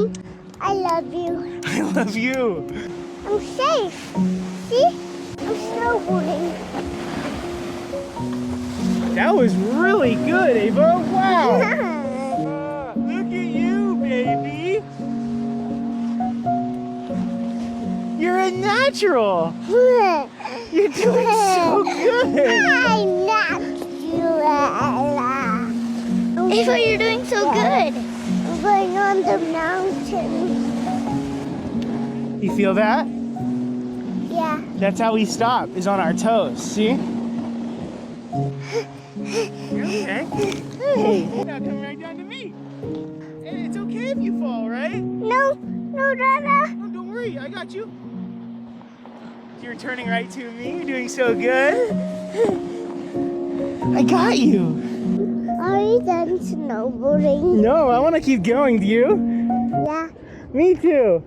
Mom, I love you. I love you. I'm safe. See? I'm snowboarding. That was really good, Ava. Wow. Look at you, baby. You're a natural. You're doing so good. I'm natural. Ava, you're doing so good. I'm going on the mountain. You feel that? Yeah. That's how we stop, is on our toes. See? You're okay. Hey, now come right down to me. And it's okay if you fall, right? No, Dada. Oh, don't worry, I got you. You're turning right to me. You're doing so good. I got you. Are you done snowboarding? No, I want to keep going. Do you? Yeah. Me too.